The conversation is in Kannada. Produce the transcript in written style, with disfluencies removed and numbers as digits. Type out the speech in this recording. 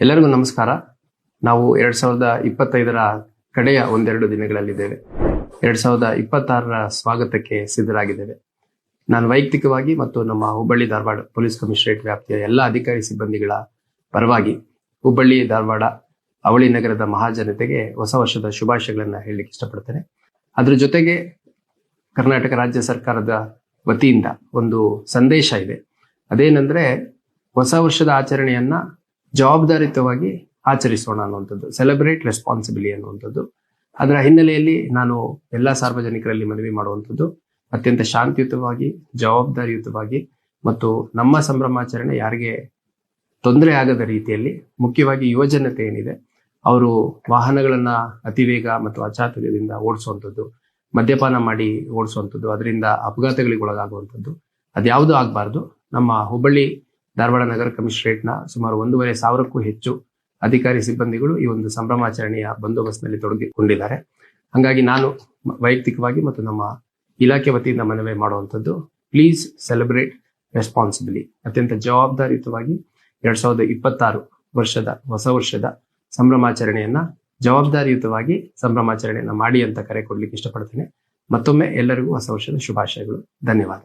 ಎಲ್ಲರಿಗೂ ನಮಸ್ಕಾರ. ನಾವು 2025ರ ಕಡೆಯ ಒಂದೆರಡು ದಿನಗಳಲ್ಲಿದ್ದೇವೆ. 2026ರ ಸ್ವಾಗತಕ್ಕೆ ಸಿದ್ಧರಾಗಿದ್ದೇವೆ. ನಾನು ವೈಯಕ್ತಿಕವಾಗಿ ಮತ್ತು ನಮ್ಮ ಹುಬ್ಬಳ್ಳಿ ಧಾರವಾಡ ಪೊಲೀಸ್ ಕಮಿಷನರೇಟ್ ವ್ಯಾಪ್ತಿಯ ಎಲ್ಲ ಅಧಿಕಾರಿ ಸಿಬ್ಬಂದಿಗಳ ಪರವಾಗಿ ಹುಬ್ಬಳ್ಳಿ ಧಾರವಾಡ ಅವಳಿ ನಗರದ ಮಹಾಜನತೆಗೆ ಹೊಸ ವರ್ಷದ ಶುಭಾಶಯಗಳನ್ನ ಹೇಳಲಿಕ್ಕೆ ಇಷ್ಟಪಡ್ತೇನೆ. ಅದ್ರ ಜೊತೆಗೆ ಕರ್ನಾಟಕ ರಾಜ್ಯ ಸರ್ಕಾರದ ವತಿಯಿಂದ ಒಂದು ಸಂದೇಶ ಇದೆ. ಅದೇನೆಂದ್ರೆ, ಹೊಸ ವರ್ಷದ ಆಚರಣೆಯನ್ನ ಜವಾಬ್ದಾರಿಯುತವಾಗಿ ಆಚರಿಸೋಣ ಅನ್ನುವಂಥದ್ದು, ಸೆಲೆಬ್ರೇಟ್ ರೆಸ್ಪಾನ್ಸಿಬಿಲಿ ಅನ್ನುವಂಥದ್ದು. ಅದರ ಹಿನ್ನೆಲೆಯಲ್ಲಿ ನಾನು ಎಲ್ಲ ಸಾರ್ವಜನಿಕರಲ್ಲಿ ಮನವಿ ಮಾಡುವಂಥದ್ದು, ಅತ್ಯಂತ ಶಾಂತಿಯುತವಾಗಿ, ಜವಾಬ್ದಾರಿಯುತವಾಗಿ ಮತ್ತು ನಮ್ಮ ಸಂಭ್ರಮಾಚರಣೆ ಯಾರಿಗೆ ತೊಂದರೆ ಆಗದ ರೀತಿಯಲ್ಲಿ, ಮುಖ್ಯವಾಗಿ ಯುವಜನತೆ ಏನಿದೆ ಅವರು ವಾಹನಗಳನ್ನ ಅತಿವೇಗ ಮತ್ತು ಅಚಾತುರ್ಯದಿಂದ ಓಡಿಸುವಂಥದ್ದು, ಮದ್ಯಪಾನ ಮಾಡಿ ಓಡಿಸುವಂಥದ್ದು, ಅದರಿಂದ ಅಪಘಾತಗಳಿಗೆ ಒಳಗಾಗುವಂಥದ್ದು ಅದ್ಯಾವುದೂ ಆಗಬಾರ್ದು. ನಮ್ಮ ಹುಬ್ಬಳ್ಳಿ ಧಾರವಾಡ ನಗರ ಕಮಿಷನರೇಟ್ನ ಸುಮಾರು 1,500ಕ್ಕೂ ಹೆಚ್ಚು ಅಧಿಕಾರಿ ಸಿಬ್ಬಂದಿಗಳು ಈ ಒಂದು ಸಂಭ್ರಮಾಚರಣೆಯ ಬಂದೋಬಸ್ತ್ನಲ್ಲಿ ತೊಡಗಿಕೊಂಡಿದ್ದಾರೆ. ಹಾಗಾಗಿ ನಾನು ವೈಯಕ್ತಿಕವಾಗಿ ಮತ್ತು ನಮ್ಮ ಇಲಾಖೆ ವತಿಯಿಂದ ಮನವಿ ಮಾಡುವಂಥದ್ದು, ಪ್ಲೀಸ್ ಸೆಲೆಬ್ರೇಟ್ ರೆಸ್ಪಾನ್ಸಿಬಿಲಿ. ಅತ್ಯಂತ ಜವಾಬ್ದಾರಿಯುತವಾಗಿ 2026 ವರ್ಷದ ಹೊಸ ವರ್ಷದ ಸಂಭ್ರಮಾಚರಣೆಯನ್ನ ಜವಾಬ್ದಾರಿಯುತವಾಗಿ ಸಂಭ್ರಮಾಚರಣೆಯನ್ನ ಮಾಡಿ ಅಂತ ಕರೆ ಕೊಡ್ಲಿಕ್ಕೆ ಇಷ್ಟಪಡ್ತೇನೆ. ಮತ್ತೊಮ್ಮೆ ಎಲ್ಲರಿಗೂ ಹೊಸ ವರ್ಷದ ಶುಭಾಶಯಗಳು. ಧನ್ಯವಾದ.